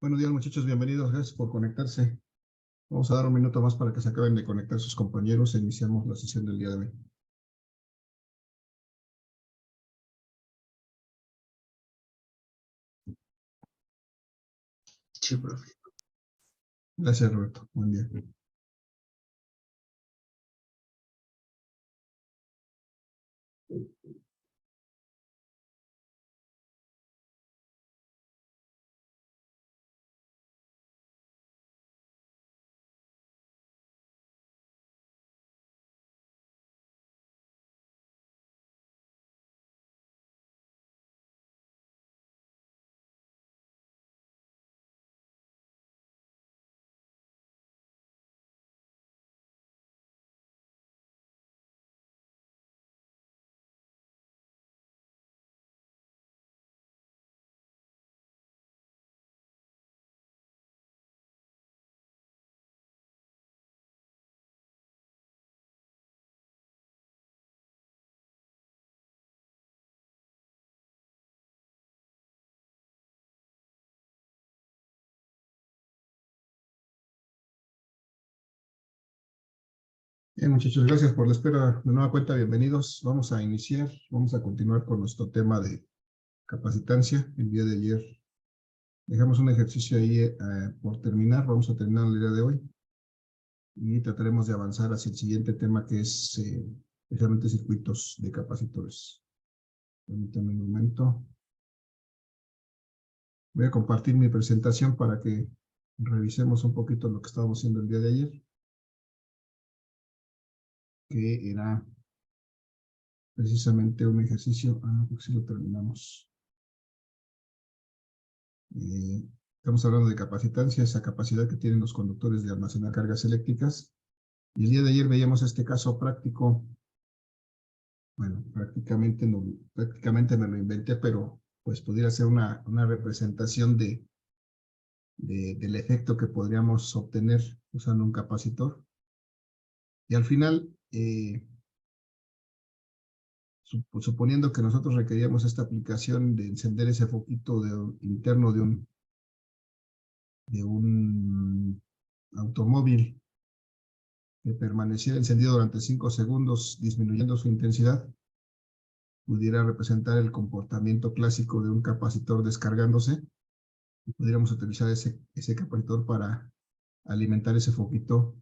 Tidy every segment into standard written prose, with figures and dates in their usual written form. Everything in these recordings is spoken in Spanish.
Buenos días, muchachos, bienvenidos, gracias por conectarse. Vamos a dar un minuto más para que se acaben de conectar sus compañeros e iniciamos la sesión del día de hoy. Sí, profe. Gracias, Roberto. Buen día. Bien, muchachos, gracias por la espera. De nueva cuenta, bienvenidos. Vamos a iniciar, vamos a continuar con nuestro tema de capacitancia. El día de ayer dejamos un ejercicio ahí por terminar, vamos a terminar el día de hoy y trataremos de avanzar hacia el siguiente tema que es especialmente circuitos de capacitores. Permítanme un momento. Voy a compartir mi presentación para que revisemos un poquito lo que estábamos haciendo el día de ayer, que era precisamente un ejercicio, porque si lo terminamos. Estamos hablando de capacitancia, esa capacidad que tienen los conductores de almacenar cargas eléctricas. Y el día de ayer veíamos este caso práctico. Bueno, prácticamente me lo inventé, pero pues pudiera ser una representación del efecto que podríamos obtener usando un capacitor. Y al final, suponiendo que nosotros requeríamos esta aplicación de encender ese foquito interno de un automóvil que permaneciera encendido durante 5 segundos, disminuyendo su intensidad, pudiera representar el comportamiento clásico de un capacitor descargándose, y pudiéramos utilizar ese capacitor para alimentar ese foquito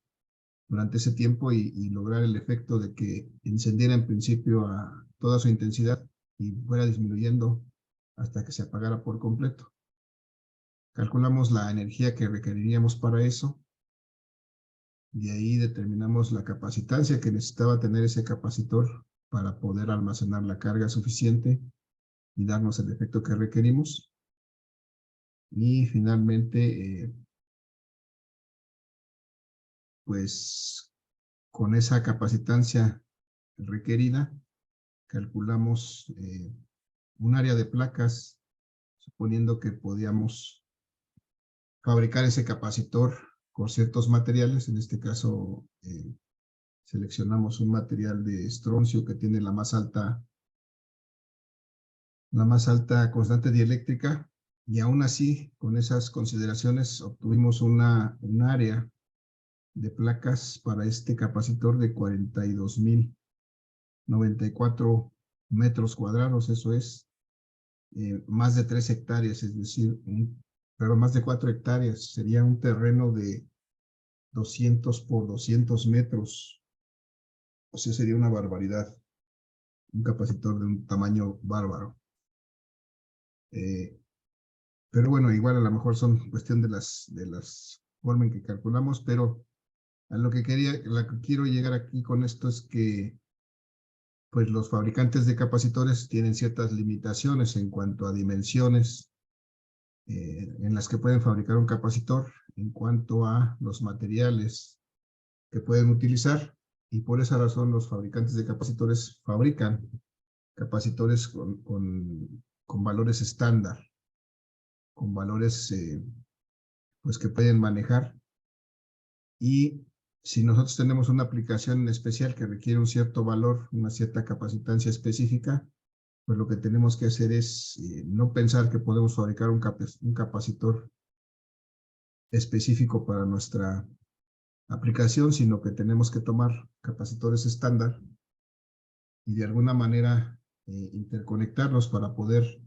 durante ese tiempo y lograr el efecto de que encendiera en principio a toda su intensidad y fuera disminuyendo hasta que se apagara por completo. Calculamos la energía que requeriríamos para eso. De ahí determinamos la capacitancia que necesitaba tener ese capacitor para poder almacenar la carga suficiente y darnos el efecto que requerimos. Y finalmente, pues con esa capacitancia requerida, calculamos un área de placas, suponiendo que podíamos fabricar ese capacitor con ciertos materiales. En este caso, seleccionamos un material de estroncio que tiene la más alta constante dieléctrica, y aún así, con esas consideraciones, obtuvimos un área de placas para este capacitor de 42,094 metros cuadrados. Eso es más de 3 hectáreas, es decir, más de 4 hectáreas. Sería un terreno de 200 por 200 metros. O sea, sería una barbaridad. Un capacitor de un tamaño bárbaro. Pero bueno, igual a lo mejor son cuestión de las formas en que calculamos, pero a lo que quiero llegar aquí con esto es que pues los fabricantes de capacitores tienen ciertas limitaciones en cuanto a dimensiones en las que pueden fabricar un capacitor, en cuanto a los materiales que pueden utilizar, y por esa razón los fabricantes de capacitores fabrican capacitores con valores estándar, con valores pues que pueden manejar. Y si nosotros tenemos una aplicación especial que requiere un cierto valor, una cierta capacitancia específica, pues lo que tenemos que hacer es no pensar que podemos fabricar un capacitor específico para nuestra aplicación, sino que tenemos que tomar capacitores estándar y de alguna manera interconectarlos para poder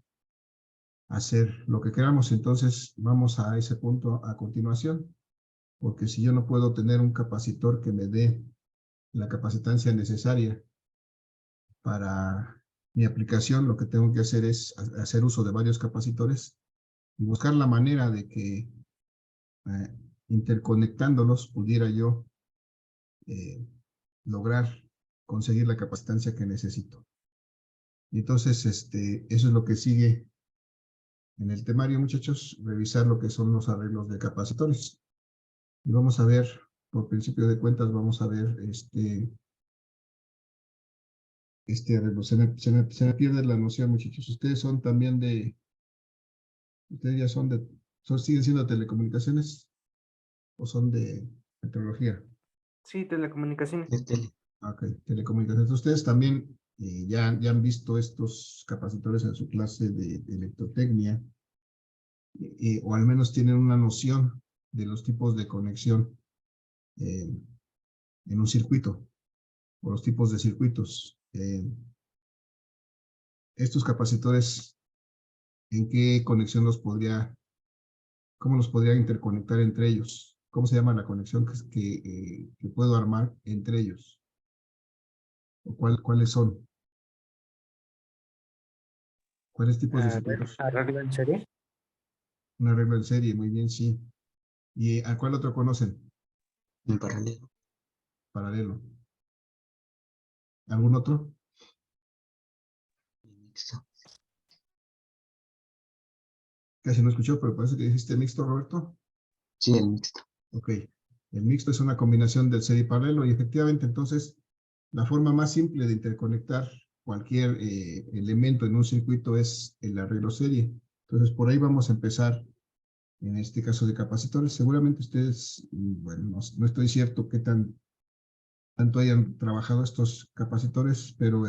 hacer lo que queramos. Entonces vamos a ese punto a continuación, porque si yo no puedo tener un capacitor que me dé la capacitancia necesaria para mi aplicación, lo que tengo que hacer es hacer uso de varios capacitores y buscar la manera de que interconectándolos pudiera yo lograr conseguir la capacitancia que necesito. Y entonces eso es lo que sigue en el temario, muchachos, revisar lo que son los arreglos de capacitores. Y vamos a ver, por principio de cuentas, vamos a ver arreglo. Se me pierde la noción, muchachos. Ustedes son también ustedes ya siguen siendo telecomunicaciones o son de meteorología. Sí, telecomunicaciones. Ok, telecomunicaciones. Ustedes también ya han visto estos capacitores en su clase de electrotecnia, o al menos tienen una noción de los tipos de conexión en un circuito, o los tipos de circuitos. Estos capacitores, ¿en qué conexión cómo los podría interconectar entre ellos? ¿Cómo se llama la conexión que puedo armar entre ellos? ¿O cuáles son? ¿Cuáles tipos de circuitos? Arreglo en serie. Un arreglo en serie, muy bien, sí. ¿Y a cuál otro conocen? En paralelo. Paralelo. ¿Algún otro? Mixto. Casi no escuchó, pero parece que dijiste mixto, Roberto. Sí, el mixto. Ok. El mixto es una combinación del serie y paralelo, y efectivamente, entonces, la forma más simple de interconectar cualquier elemento en un circuito es el arreglo serie. Entonces, por ahí vamos a empezar en este caso de capacitores. Seguramente ustedes, bueno, no estoy cierto qué tanto hayan trabajado estos capacitores, pero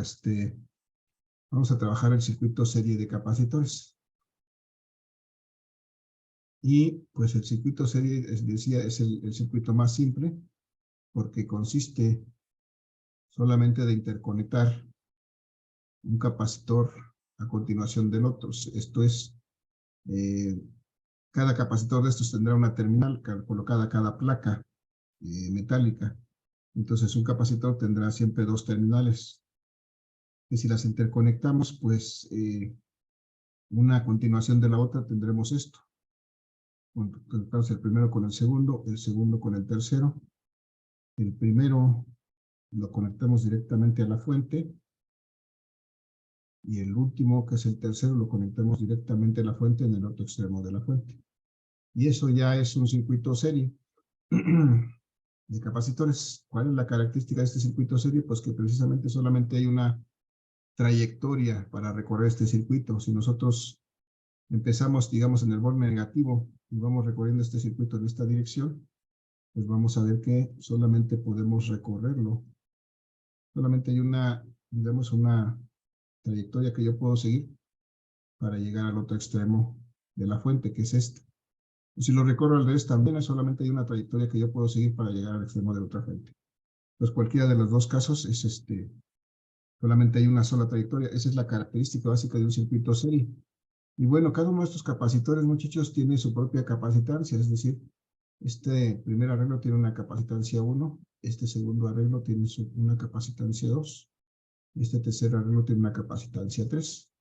vamos a trabajar el circuito serie de capacitores. Y pues el circuito serie, decía, es el circuito más simple, porque consiste solamente de interconectar un capacitor a continuación del otro. Esto es, cada capacitor de estos tendrá una terminal colocada a cada placa metálica. Entonces un capacitor tendrá siempre dos terminales, que si las interconectamos, pues una a continuación de la otra tendremos esto. Conectamos el primero con el segundo con el tercero. El primero lo conectamos directamente a la fuente, y el último, que es el tercero, lo conectamos directamente a la fuente en el otro extremo de la fuente. Y eso ya es un circuito serie de capacitores. ¿Cuál es la característica de este circuito serie? Pues que precisamente solamente hay una trayectoria para recorrer este circuito. Si nosotros empezamos, digamos, en el borde negativo y vamos recorriendo este circuito en esta dirección, pues vamos a ver que solamente podemos recorrerlo. Solamente hay digamos, una trayectoria que yo puedo seguir para llegar al otro extremo de la fuente, que es este. Si lo recorro al revés, también solamente hay una trayectoria que yo puedo seguir para llegar al extremo de la otra fuente. Pues cualquiera de los dos casos es solamente hay una sola trayectoria. Esa es la característica básica de un circuito serie. Y bueno, cada uno de estos capacitores, muchachos, tiene su propia capacitancia, es decir, este primer arreglo tiene una capacitancia 1, este segundo arreglo tiene una capacitancia 2, este tercer arreglo tiene una capacitancia 3.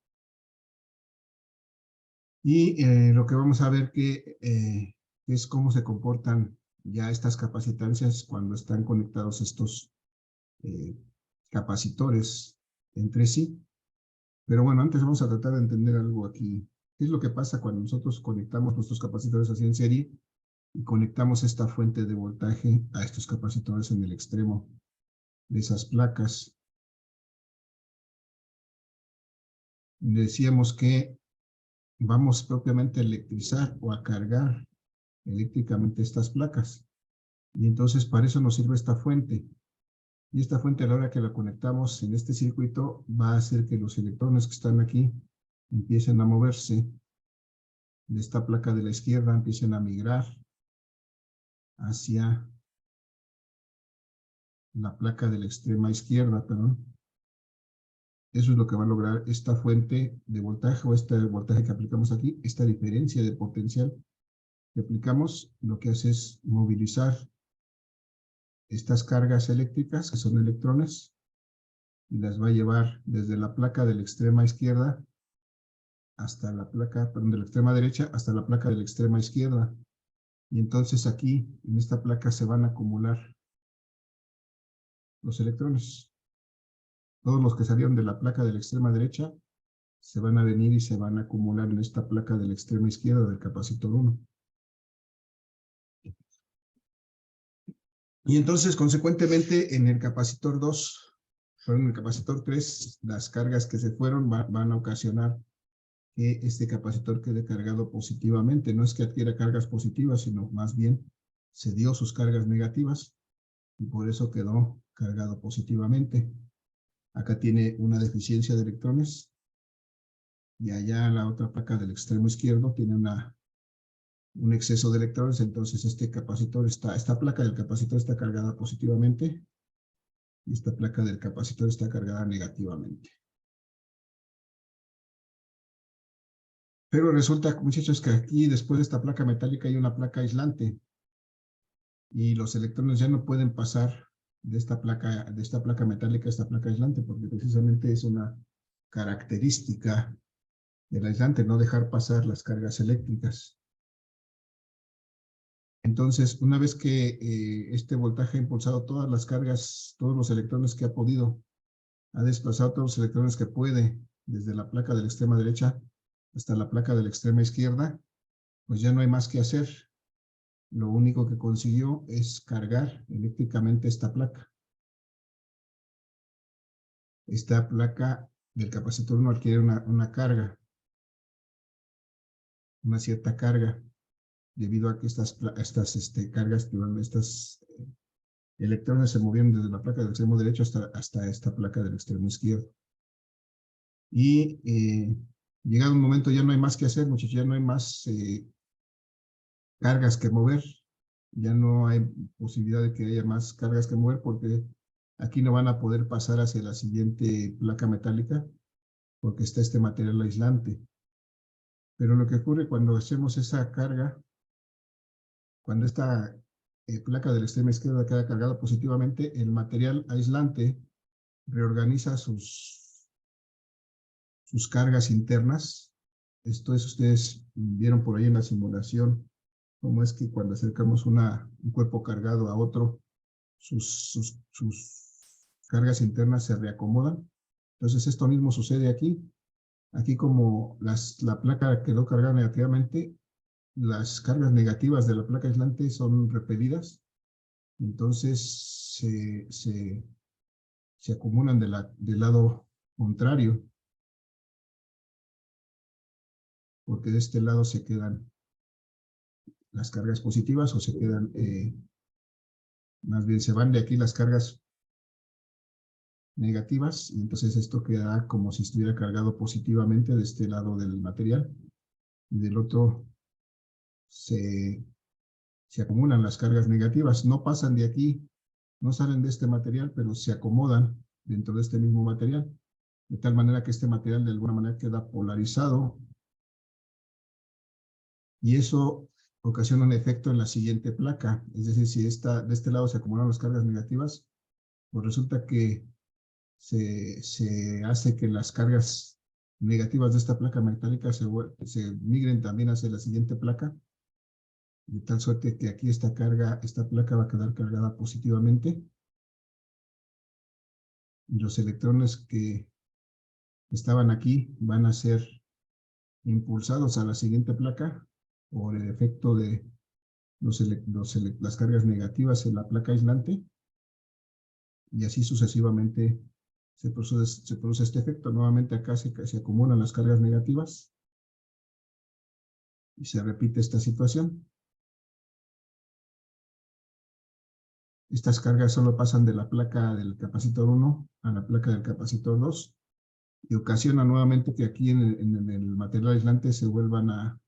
Y lo que vamos a ver que es cómo se comportan ya estas capacitancias cuando están conectados estos capacitores entre sí. Pero bueno, antes vamos a tratar de entender algo aquí. ¿Qué es lo que pasa cuando nosotros conectamos nuestros capacitores así en serie y conectamos esta fuente de voltaje a estos capacitores en el extremo de esas placas? Decíamos que vamos propiamente a electrizar o a cargar eléctricamente estas placas. Y entonces para eso nos sirve esta fuente. Y esta fuente, a la hora que la conectamos en este circuito, va a hacer que los electrones que están aquí empiecen a moverse de esta placa de la izquierda, empiecen a migrar hacia la placa de la extrema izquierda, perdón. Eso es lo que va a lograr esta fuente de voltaje o este voltaje que aplicamos aquí, esta diferencia de potencial que aplicamos, lo que hace es movilizar estas cargas eléctricas, que son electrones, y las va a llevar desde la placa de la extrema izquierda hasta la placa, perdón, de la extrema derecha hasta la placa de la extrema izquierda. Y entonces aquí, en esta placa, se van a acumular los electrones. Todos los que salieron de la placa de la extrema derecha se van a venir y se van a acumular en esta placa de la extrema izquierda del capacitor 1. Y entonces, consecuentemente, en el capacitor 2, en el capacitor 3, las cargas que se fueron van a ocasionar que este capacitor quede cargado positivamente. No es que adquiera cargas positivas, sino más bien cedió sus cargas negativas y por eso quedó cargado positivamente. Acá tiene una deficiencia de electrones y allá la otra placa del extremo izquierdo tiene un exceso de electrones. Entonces este capacitor esta placa del capacitor está cargada positivamente y esta placa del capacitor está cargada negativamente. Pero resulta, muchachos, que aquí después de esta placa metálica hay una placa aislante y los electrones ya no pueden pasar de esta placa metálica a esta placa aislante, porque precisamente es una característica del aislante no dejar pasar las cargas eléctricas. Entonces, una vez que este voltaje ha impulsado todas las cargas, todos los electrones que ha podido, ha desplazado todos los electrones que puede desde la placa de la extrema derecha hasta la placa de la extrema izquierda, pues ya no hay más que hacer. Lo único que consiguió es cargar eléctricamente esta placa. Esta placa del capacitor 1 adquiere una carga, una cierta carga, debido a que estas cargas, estos electrones se movieron desde la placa del extremo derecho hasta esta placa del extremo izquierdo. Y llegado un momento ya no hay más que hacer, muchachos, ya no hay más cargas que mover, ya no hay posibilidad de que haya más cargas que mover porque aquí no van a poder pasar hacia la siguiente placa metálica porque está este material aislante. Pero lo que ocurre cuando hacemos esa carga, cuando esta placa de la extrema izquierda queda cargada positivamente, el material aislante reorganiza sus cargas internas. Esto es, ustedes vieron por ahí en la simulación, cómo es que cuando acercamos un cuerpo cargado a otro, sus cargas internas se reacomodan. Entonces esto mismo sucede aquí. Aquí como la placa quedó cargada negativamente, las cargas negativas de la placa aislante son repelidas. Entonces se acumulan del lado contrario. Porque de este lado se quedan las cargas positivas o se quedan, más bien se van de aquí las cargas negativas y entonces esto queda como si estuviera cargado positivamente de este lado del material y del otro se acumulan las cargas negativas, no pasan de aquí, no salen de este material, pero se acomodan dentro de este mismo material, de tal manera que este material de alguna manera queda polarizado y eso ocasiona un efecto en la siguiente placa, es decir, si de este lado se acumulan las cargas negativas, pues resulta que se hace que las cargas negativas de esta placa metálica se migren también hacia la siguiente placa, de tal suerte que aquí esta placa va a quedar cargada positivamente, y los electrones que estaban aquí van a ser impulsados a la siguiente placa por el efecto de las cargas negativas en la placa aislante, y así sucesivamente se produce este efecto. Nuevamente acá se acumulan las cargas negativas y se repite esta situación. Estas cargas solo pasan de la placa del capacitor 1 a la placa del capacitor 2 y ocasiona nuevamente que aquí en el material aislante se vuelvan a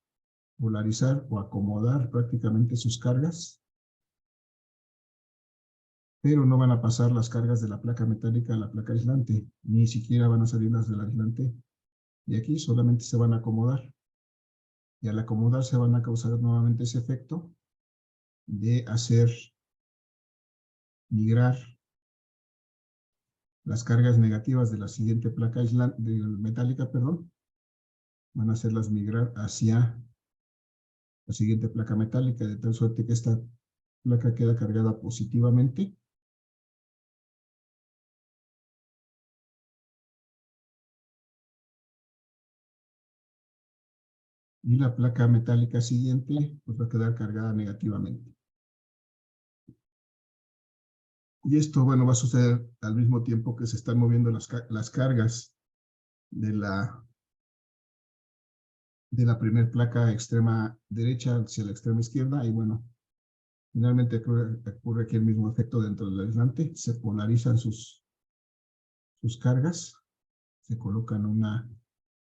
polarizar o acomodar prácticamente sus cargas pero no van a pasar las cargas de la placa metálica a la placa aislante, ni siquiera van a salir las del aislante. Y aquí solamente se van a acomodar. Y al acomodarse van a causar nuevamente ese efecto de hacer migrar las cargas negativas de la siguiente placa metálica, perdón, van a hacerlas migrar hacia la siguiente placa metálica, de tal suerte que esta placa queda cargada positivamente. Y la placa metálica siguiente pues va a quedar cargada negativamente. Y esto, bueno, va a suceder al mismo tiempo que se están moviendo las cargas de la primer placa extrema derecha hacia la extrema izquierda. Y bueno, finalmente ocurre aquí el mismo efecto dentro del aislante. Se polarizan sus cargas, se colocan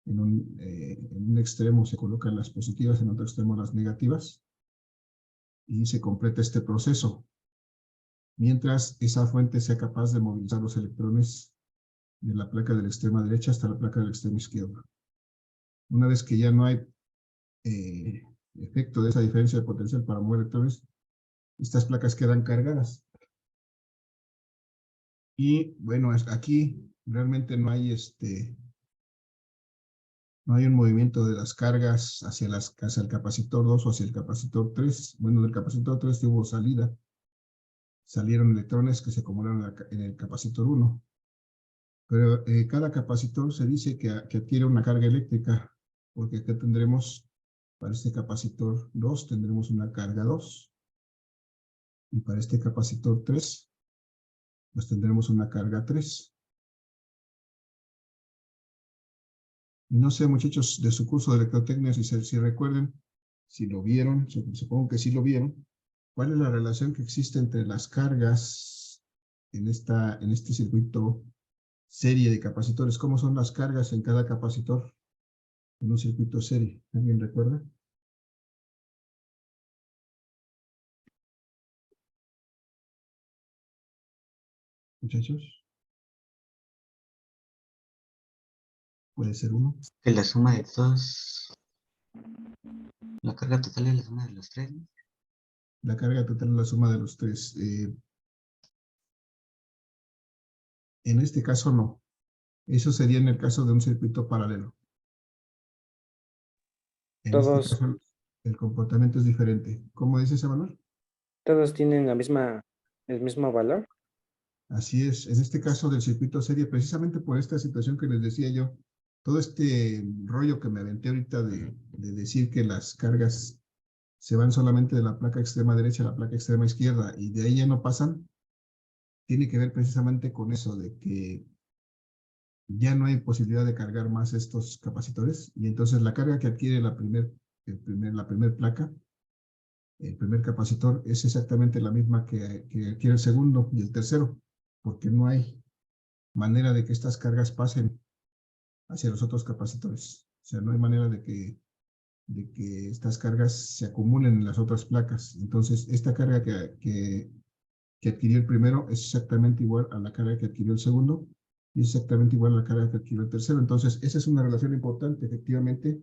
en un extremo se colocan las positivas, en otro extremo las negativas, y se completa este proceso, mientras esa fuente sea capaz de movilizar los electrones de la placa de la extrema derecha hasta la placa de la extrema izquierda. Una vez que ya no hay efecto de esa diferencia de potencial para mover electrones, estas placas quedan cargadas. Y bueno, aquí realmente no hay un movimiento de las cargas hacia el capacitor 2 o hacia el capacitor 3. Bueno, del capacitor 3 hubo salida. Salieron electrones que se acumularon en el capacitor 1. Pero cada capacitor se dice que adquiere una carga eléctrica, porque acá tendremos, para este capacitor 2, tendremos una carga 2. Y para este capacitor 3, pues tendremos una carga 3. No sé, muchachos, de su curso de electrotecnia, si recuerden, si lo vieron, supongo que sí lo vieron, ¿cuál es la relación que existe entre las cargas en este circuito serie de capacitores? ¿Cómo son las cargas en cada capacitor en un circuito serie? ¿Alguien recuerda? Muchachos, puede ser uno. Que la suma de todos, la carga total es la suma de los tres, ¿no? La carga total es la suma de los tres. En este caso no. Eso sería en el caso de un circuito paralelo. En este Todos, caso el comportamiento es diferente. ¿Cómo dice ese valor? todos tienen el mismo valor. Así es. En este caso del circuito serie, precisamente por esta situación que les decía yo, todo este rollo que me aventé ahorita de decir que las cargas se van solamente de la placa extrema derecha a la placa extrema izquierda y de ahí ya no pasan, tiene que ver precisamente con eso, de que ya no hay posibilidad de cargar más estos capacitores, y entonces la carga que adquiere la primer placa, el primer capacitor, es exactamente la misma que adquiere el segundo y el tercero, porque no hay manera de que estas cargas pasen hacia los otros capacitores. O sea, no hay manera de que estas cargas se acumulen en las otras placas. Entonces, esta carga que adquirió el primero es exactamente igual a la carga que adquirió el segundo, y es exactamente igual a la carga que adquirió el tercero. Entonces, esa es una relación importante, efectivamente,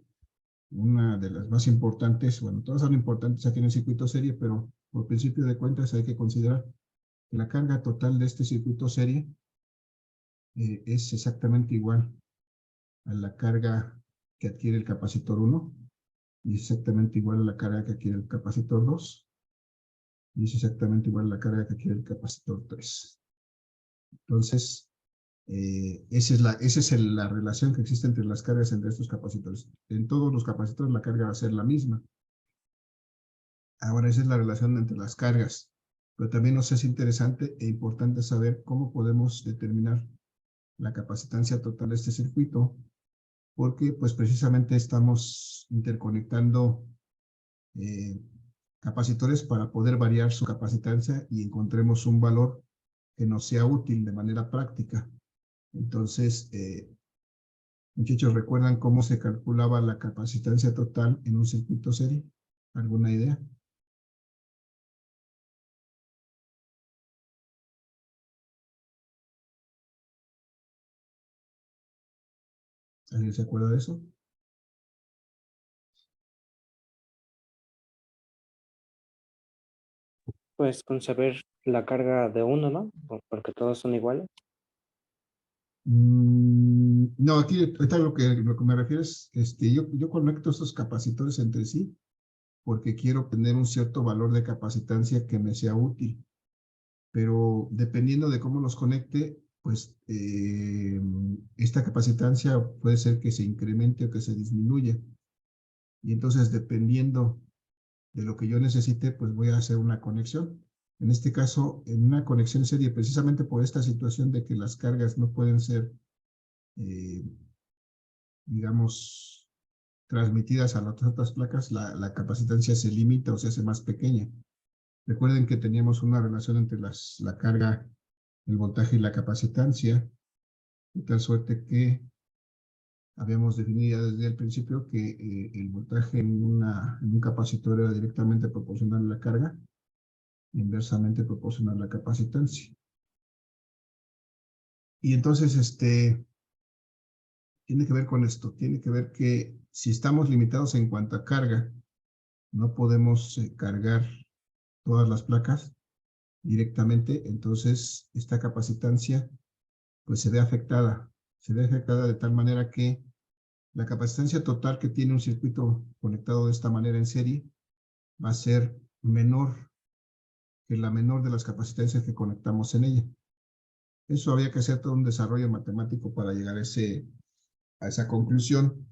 una de las más importantes. Bueno, todas son importantes aquí en el circuito serie, pero por principio de cuentas hay que considerar que la carga total de este circuito serie es exactamente igual a la carga que adquiere el capacitor 1, y es exactamente igual a la carga que adquiere el capacitor 2, y es exactamente igual a la carga que adquiere el capacitor 3. Entonces, esa es la relación que existe entre las cargas entre estos capacitores. En todos los capacitores la carga va a ser la misma. Ahora, esa es la relación entre las cargas. Pero también nos es interesante e importante saber cómo podemos determinar la capacitancia total de este circuito, porque pues precisamente estamos interconectando capacitores para poder variar su capacitancia y encontremos un valor que nos sea útil de manera práctica. Entonces, muchachos, ¿recuerdan cómo se calculaba la capacitancia total en un circuito serie? ¿Alguna idea? ¿Alguien se acuerda de eso? Pues con saber la carga de uno, ¿no? Porque todos son iguales. No, aquí ahorita lo que me refiero es, yo conecto estos capacitores entre sí porque quiero obtener un cierto valor de capacitancia que me sea útil. Pero dependiendo de cómo los conecte, pues esta capacitancia puede ser que se incremente o que se disminuya. Y entonces, dependiendo de lo que yo necesite, pues voy a hacer una conexión. En este caso, en una conexión serie, precisamente por esta situación de que las cargas no pueden ser, digamos, transmitidas a las otras placas, la capacitancia se limita o se hace más pequeña. Recuerden que teníamos una relación entre la carga, el voltaje y la capacitancia, de tal suerte que habíamos definido ya desde el principio que el voltaje en un capacitor era directamente proporcional a la carga, inversamente proporcional a la capacitancia. Y entonces, tiene que ver con esto, tiene que ver que si estamos limitados en cuanto a carga, no podemos cargar todas las placas directamente, entonces esta capacitancia pues se ve afectada de tal manera que la capacitancia total que tiene un circuito conectado de esta manera en serie va a ser menor que la menor de las capacitancias que conectamos en ella. Eso había que hacer todo un desarrollo matemático para llegar a esa conclusión,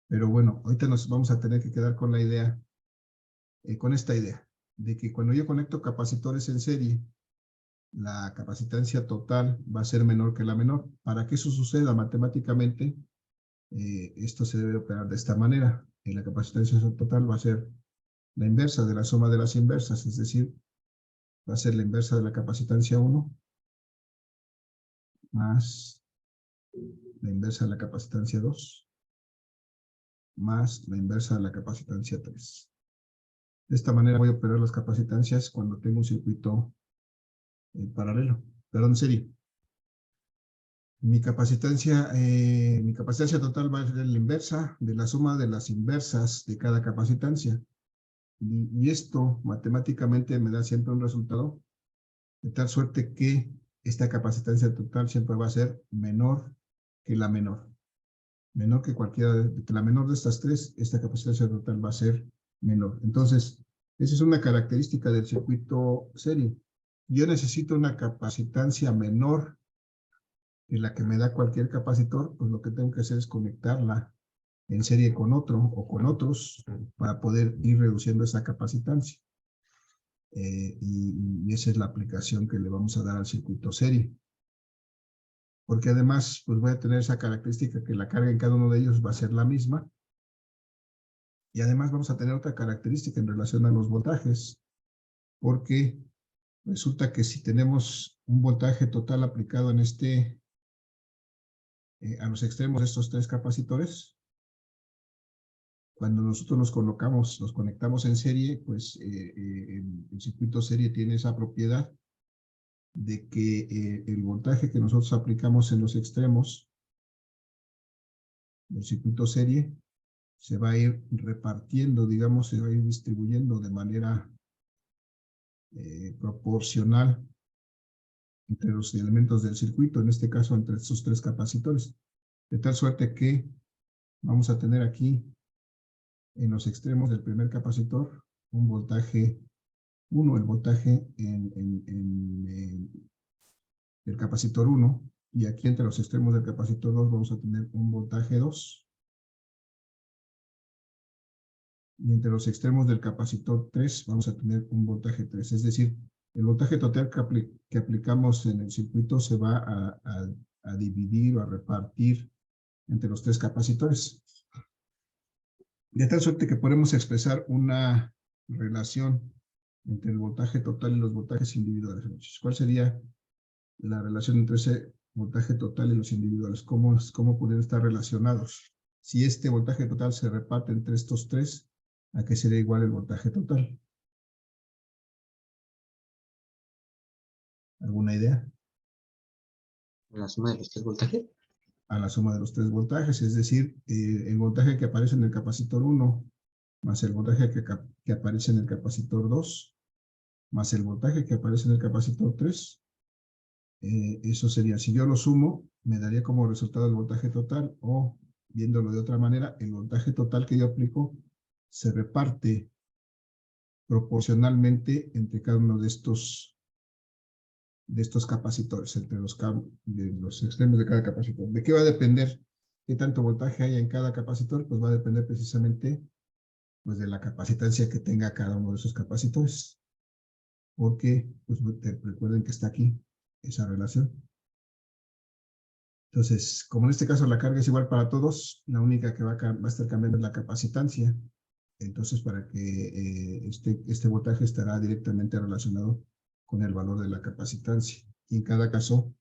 pero bueno, ahorita nos vamos a tener que quedar con con esta idea, de que cuando yo conecto capacitores en serie, la capacitancia total va a ser menor que la menor. Para que eso suceda matemáticamente, esto se debe operar de esta manera. La capacitancia total va a ser la inversa de la suma de las inversas, es decir, va a ser la inversa de la capacitancia 1 más la inversa de la capacitancia 2 más la inversa de la capacitancia 3. De esta manera voy a operar las capacitancias cuando tengo un circuito paralelo, perdón, serie. Mi capacitancia total va a ser la inversa de la suma de las inversas de cada capacitancia. Y esto matemáticamente me da siempre un resultado de tal suerte que esta capacitancia total siempre va a ser menor que la menor. Menor que que la menor de estas tres, esta capacitancia total va a ser menor. Entonces, esa es una característica del circuito serie. Yo necesito una capacitancia menor que la que me da cualquier capacitor, pues lo que tengo que hacer es conectarla en serie con otro o con otros para poder ir reduciendo esa capacitancia. Y esa es la aplicación que le vamos a dar al circuito serie. Porque además, pues voy a tener esa característica que la carga en cada uno de ellos va a ser la misma. Y además vamos a tener otra característica en relación a los voltajes, porque resulta que si tenemos un voltaje total aplicado en a los extremos de estos tres capacitores, cuando nosotros los conectamos en serie, pues el circuito serie tiene esa propiedad de que el voltaje que nosotros aplicamos en los extremos del circuito serie se va a ir repartiendo, digamos, se va a ir distribuyendo de manera proporcional entre los elementos del circuito, en este caso entre estos tres capacitores, de tal suerte que vamos a tener aquí en los extremos del primer capacitor un voltaje 1, el voltaje del capacitor 1, y aquí entre los extremos del capacitor 2 vamos a tener un voltaje 2, y entre los extremos del capacitor 3 vamos a tener un voltaje 3, es decir, el voltaje total que aplicamos en el circuito se va a dividir o a repartir entre los tres capacitores. De tal suerte que podemos expresar una relación entre el voltaje total y los voltajes individuales. ¿Cuál sería la relación entre ese voltaje total y los individuales? ¿Cómo podrían estar relacionados? Si este voltaje total se reparte entre estos tres, ¿a qué sería igual el voltaje total? ¿Alguna idea? La suma de los tres voltajes. a la suma de los tres voltajes, es decir, el voltaje que aparece en el capacitor 1 más el voltaje que aparece en el capacitor 2 más el voltaje que aparece en el capacitor 3. Eso sería, si yo lo sumo, me daría como resultado el voltaje total, o viéndolo de otra manera, el voltaje total que yo aplico se reparte proporcionalmente entre cada uno de estos capacitores, entre de los extremos de cada capacitor. ¿De qué va a depender qué tanto voltaje hay en cada capacitor? Pues va a depender precisamente pues, de la capacitancia que tenga cada uno de esos capacitores. Porque, pues recuerden que está aquí esa relación. Entonces, como en este caso la carga es igual para todos, la única que va a estar cambiando es la capacitancia. Entonces, para que este voltaje estará directamente relacionado con el valor de la capacitancia. Y en cada caso,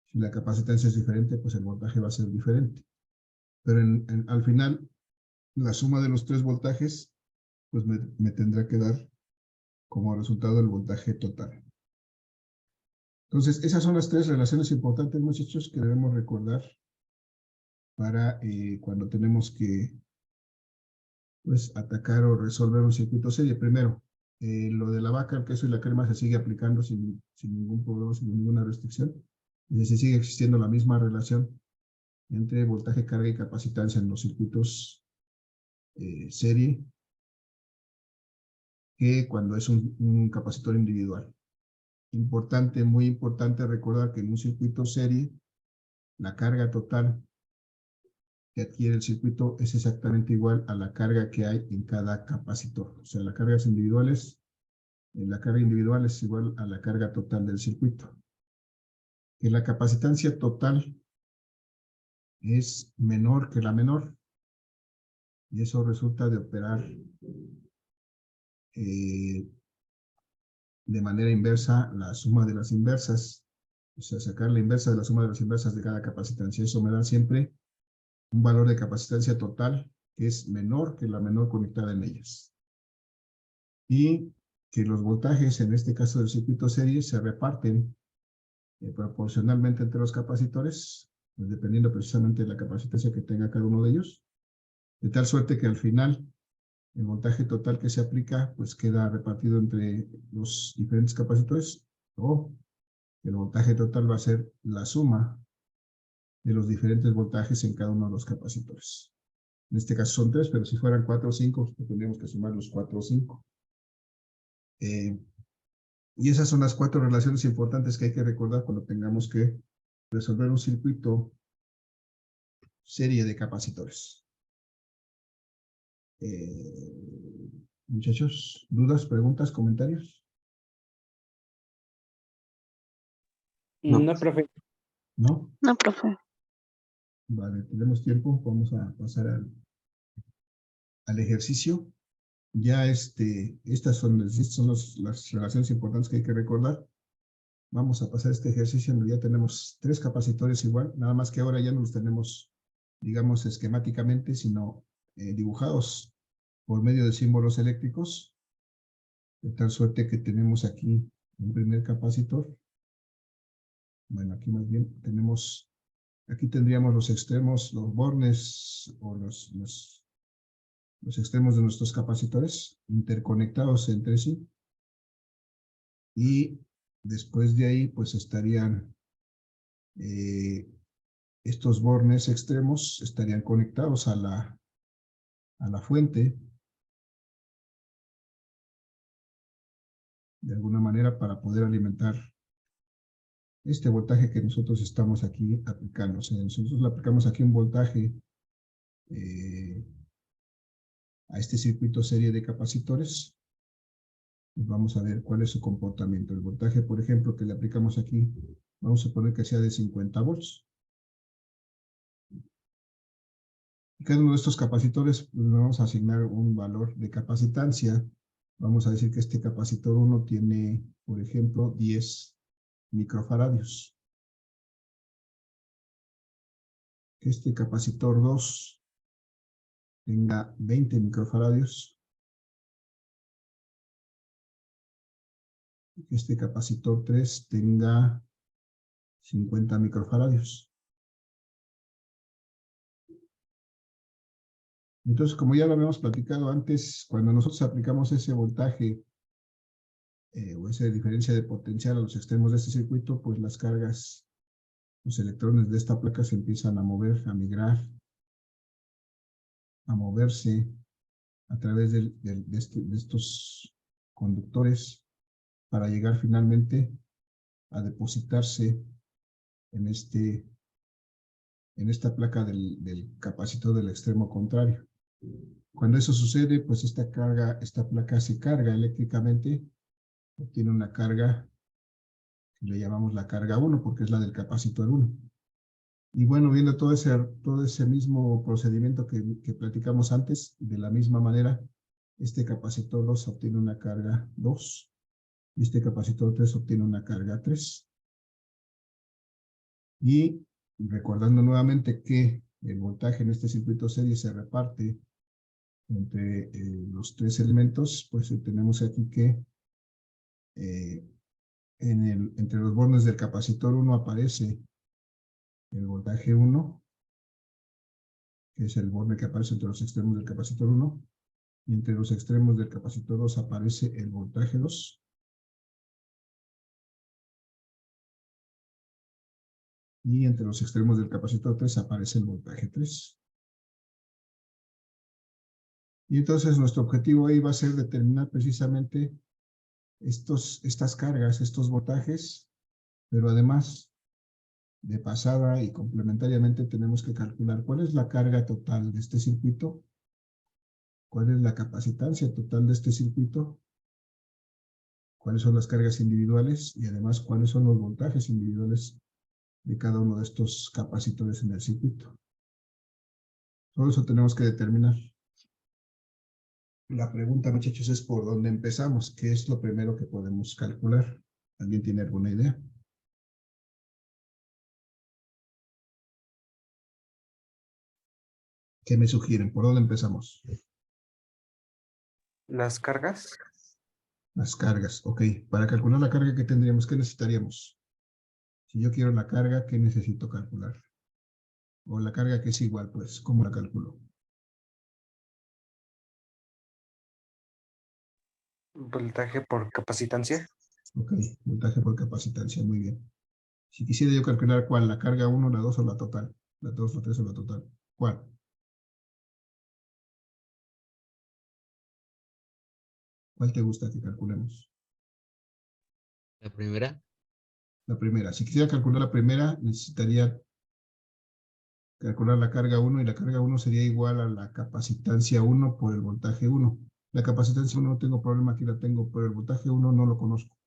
si la capacitancia es diferente, pues el voltaje va a ser diferente. Pero al final, la suma de los tres voltajes, pues me tendrá que dar como resultado el voltaje total. Entonces, esas son las tres relaciones importantes, muchachos, que debemos recordar para cuando tenemos que pues, atacar o resolver un circuito serie. Primero, lo de la vaca, el queso y la crema se sigue aplicando sin ningún problema, sin ninguna restricción. Es decir, sigue existiendo la misma relación entre voltaje, carga y capacitancia en los circuitos serie que cuando es un capacitor individual. Importante, muy importante recordar que en un circuito serie, la carga total que adquiere el circuito es exactamente igual a la carga que hay en cada capacitor. O sea, las cargas individuales, la carga individual es igual a la carga total del circuito. Que la capacitancia total es menor que la menor, y eso resulta de operar de manera inversa la suma de las inversas, o sea, sacar la inversa de la suma de las inversas de cada capacitancia. Eso me da siempre un valor de capacitancia total que es menor que la menor conectada en ellas. Y que los voltajes, en este caso del circuito serie, se reparten proporcionalmente entre los capacitores, pues dependiendo precisamente de la capacitancia que tenga cada uno de ellos, de tal suerte que al final el voltaje total que se aplica pues queda repartido entre los diferentes capacitores, o el voltaje total va a ser la suma de los diferentes voltajes en cada uno de los capacitores. En este caso son 3, pero si fueran 4 o 5, pues tendríamos que sumar los 4 o 5. Y esas son las 4 relaciones importantes que hay que recordar cuando tengamos que resolver un circuito serie de capacitores. Muchachos, ¿dudas, preguntas, comentarios? No. No, profe. ¿No? No, profe. Vale, tenemos tiempo, vamos a pasar al ejercicio. Ya estas son las relaciones importantes que hay que recordar. Vamos a pasar este ejercicio donde ya tenemos 3 capacitores igual, nada más que ahora ya no los tenemos, digamos, esquemáticamente, sino dibujados por medio de símbolos eléctricos, de tal suerte que tenemos aquí un primer capacitor. Bueno, aquí más bien tenemos, aquí tendríamos los extremos, los bornes o los extremos de nuestros capacitores interconectados entre sí. Y después de ahí, pues estarían estos bornes extremos, estarían conectados a la fuente, de alguna manera, para poder alimentar este voltaje que nosotros estamos aquí aplicando. O sea, nosotros le aplicamos aquí un voltaje a este circuito serie de capacitores. Vamos a ver cuál es su comportamiento. El voltaje, por ejemplo, que le aplicamos aquí, vamos a poner que sea de 50 volts. Y cada uno de estos capacitores, pues, vamos a asignar un valor de capacitancia. Vamos a decir que este capacitor 1 tiene, por ejemplo, 10 microfaradios. Que este capacitor 2 tenga 20 microfaradios. Que este capacitor 3 tenga 50 microfaradios. Entonces, como ya lo habíamos platicado antes, cuando nosotros aplicamos ese voltaje o esa diferencia de potencial a los extremos de este circuito, pues las cargas, los electrones de esta placa se empiezan a mover, a migrar, a moverse a través de estos conductores para llegar finalmente a depositarse en esta placa del capacitor del extremo contrario. Cuando eso sucede, pues esta placa se carga eléctricamente, obtiene una carga que le llamamos la carga 1 porque es la del capacitor 1. Y bueno, viendo todo ese mismo procedimiento que platicamos antes, de la misma manera, este capacitor 2 obtiene una carga 2 y este capacitor 3 obtiene una carga 3. Y recordando nuevamente que el voltaje en este circuito serie se reparte entre los tres elementos, pues tenemos aquí que entre los bornes del capacitor 1 aparece el voltaje 1, que es el borne que aparece entre los extremos del capacitor 1, y entre los extremos del capacitor 2 aparece el voltaje 2. Y entre los extremos del capacitor 3 aparece el voltaje 3. Y entonces nuestro objetivo ahí va a ser determinar precisamente estas cargas, estos voltajes, pero además de pasada y complementariamente tenemos que calcular cuál es la carga total de este circuito, cuál es la capacitancia total de este circuito, cuáles son las cargas individuales y además cuáles son los voltajes individuales de cada uno de estos capacitores en el circuito. Todo eso tenemos que determinar. La pregunta, muchachos, es por dónde empezamos. ¿Qué es lo primero que podemos calcular? ¿Alguien tiene alguna idea? ¿Qué me sugieren? ¿Por dónde empezamos? Las cargas. Las cargas, ok. Para calcular la carga que tendríamos, ¿qué necesitaríamos? Si yo quiero la carga, ¿qué necesito calcular? O la carga que es igual, pues, ¿cómo la calculo? Voltaje por capacitancia. Ok, voltaje por capacitancia, muy bien. Si quisiera yo calcular cuál, la carga 1, la 2 o la total. La 2, la 3 o la total. ¿Cuál? ¿Cuál te gusta que calculemos? La primera. La primera. Si quisiera calcular la primera, necesitaría calcular la carga 1 y la carga 1 sería igual a la capacitancia 1 por el voltaje 1. La capacitancia 1 no tengo problema, aquí la tengo, pero el voltaje 1 no lo conozco.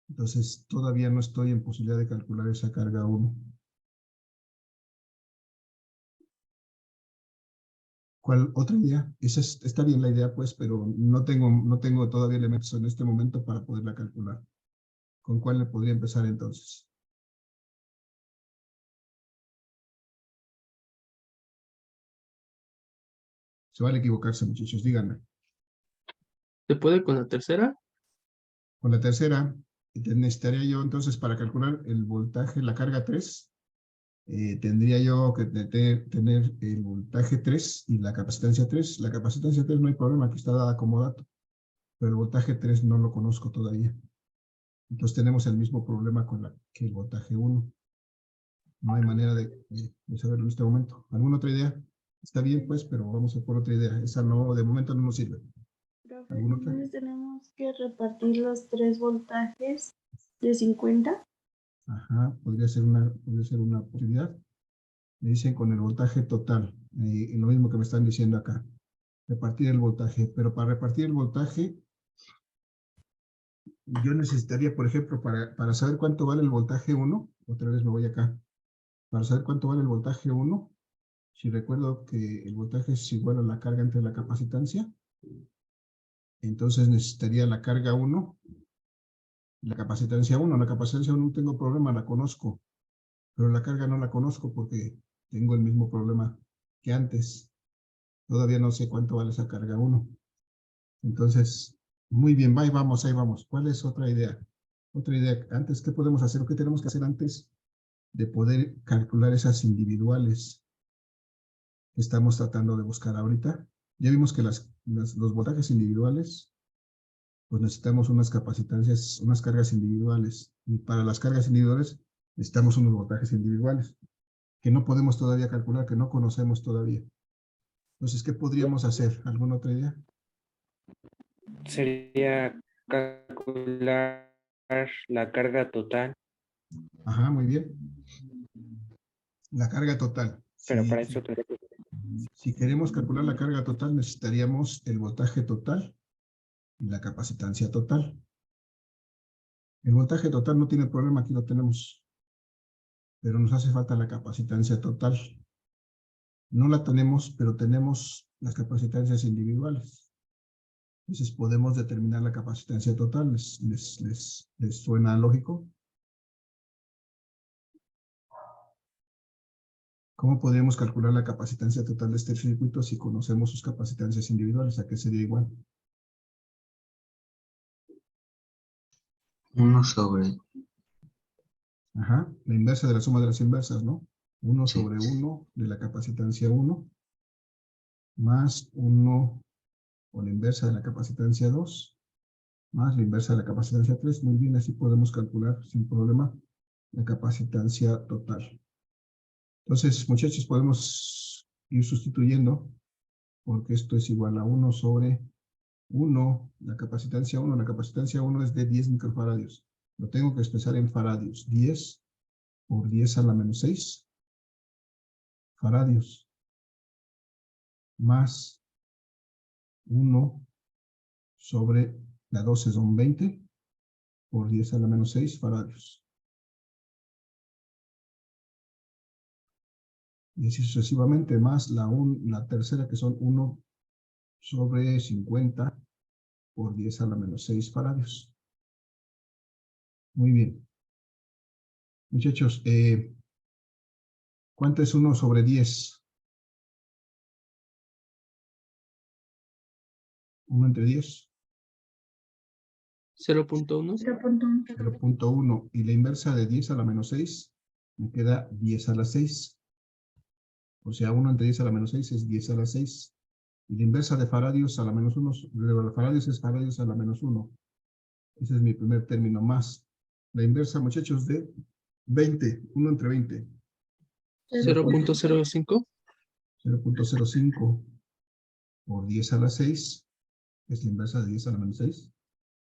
Entonces todavía no estoy en posibilidad de calcular esa carga 1. ¿Cuál otra idea? Está bien la idea, pues, pero no tengo todavía elementos en este momento para poderla calcular. ¿Con cuál le podría empezar entonces? Se vale equivocarse, muchachos, díganme. ¿Se puede con la tercera? Con la tercera, necesitaría yo entonces para calcular el voltaje, la carga 3, tendría yo que tener el voltaje 3 y la capacitancia 3. La capacitancia 3 no hay problema, aquí está dada como dato, pero el voltaje 3 no lo conozco todavía. Entonces tenemos el mismo problema que el voltaje 1. No hay manera de saberlo en este momento. ¿Alguna otra idea? Está bien, pues, pero vamos a por otra idea. Esa no, de momento no nos sirve. Profe, ¿Alguna otra? entonces tenemos que repartir los 3 voltajes de 50. Ajá, podría ser una posibilidad. Me dicen con el voltaje total, lo mismo que me están diciendo acá. Repartir el voltaje, pero para repartir el voltaje, yo necesitaría, por ejemplo, para saber cuánto vale el voltaje 1, otra vez me voy acá, para saber cuánto vale el voltaje 1, si recuerdo que el voltaje es igual a la carga entre la capacitancia, entonces necesitaría la carga 1, la capacitancia 1. La capacitancia 1 no tengo problema, la conozco, pero la carga no la conozco porque tengo el mismo problema que antes. Todavía no sé cuánto vale esa carga 1. Entonces, muy bien, ahí vamos. ¿Cuál es otra idea? Otra idea, antes, ¿qué podemos hacer o qué tenemos que hacer antes de poder calcular esas individuales? que estamos tratando de buscar ahorita. Ya vimos que los voltajes individuales, pues necesitamos unas capacitancias, unas cargas individuales. Y para las cargas individuales necesitamos unos voltajes individuales que no podemos todavía calcular, que no conocemos todavía. Entonces, ¿qué podríamos hacer? ¿Alguna otra idea? Sería calcular la carga total, Ajá, muy bien. La carga total. pero para eso tendría que... Si queremos calcular la carga total, necesitaríamos el voltaje total y la capacitancia total. El voltaje total no tiene problema, aquí lo tenemos. Pero nos hace falta la capacitancia total. No la tenemos, pero tenemos las capacitancias individuales. Entonces podemos determinar la capacitancia total. ¿Les suena lógico? ¿Cómo podríamos calcular la capacitancia total de este circuito si conocemos sus capacitancias individuales? ¿A qué sería igual? 1 sobre... Ajá, la inversa de la suma de las inversas, ¿no? 1 Sí. sobre 1 de la capacitancia 1 más 1 o la inversa de la capacitancia 2 más la inversa de la capacitancia 3. Muy bien, así podemos calcular sin problema la capacitancia total. Entonces, muchachos, podemos ir sustituyendo porque esto es igual a 1 sobre 1, la capacitancia 1 es de 10 microfaradios. Lo tengo que expresar en faradios. 10 por 10 a la menos 6 faradios más 1 sobre la 12 son 20 por 10 a la menos 6 faradios. Y así sucesivamente, más la tercera que son 1 sobre 50 por 10 a la menos 6 faradios. Muy bien. Muchachos, ¿cuánto es 1 sobre 10? 1 entre 10. 0.1. 0.1. Y la inversa de 10 a la menos 6 me queda 10 a la 6. O sea, 1 entre 10 a la menos 6 es 10 a la 6. Y la inversa de faradios a la menos 1, de faradios es faradios a la menos 1. Ese es mi primer término más. La inversa, muchachos, de 20. 1 entre 20. 0.05. 0.05 por 10 a la 6. Es la inversa de 10 a la menos 6.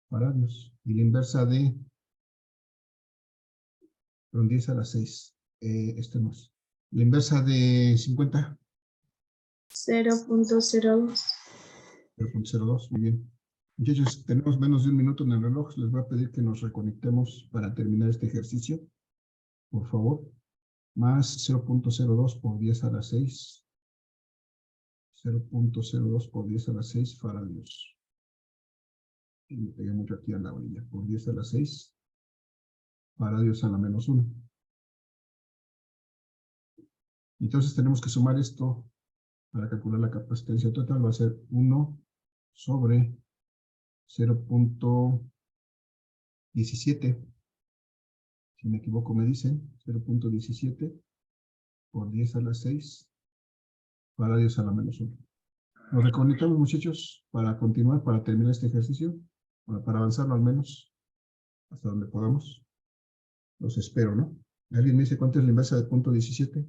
Faradios. Y la inversa de... Perdón, 10 a la 6. Este no es. La inversa de 50. 0.02. 0.02, muy bien. Muchachos, tenemos menos de un minuto en el reloj. Les voy a pedir que nos reconectemos para terminar este ejercicio. Por favor. Más 0.02 por 10 a la 6. 0.02 por 10 a la 6 faradios. Y me pegué mucho aquí a la orilla. Por 10 a la 6 faradios a la menos 1. Entonces tenemos que sumar esto para calcular la capacitancia total. Va a ser 1 sobre 0.17. Si me equivoco me dicen. 0.17 por 10 a la 6 faradios a la menos 1. Nos reconectamos, muchachos, para continuar, para terminar este ejercicio. Para avanzarlo al menos hasta donde podamos. Los espero, ¿no? ¿Alguien me dice cuánto es la inversa de 0.17?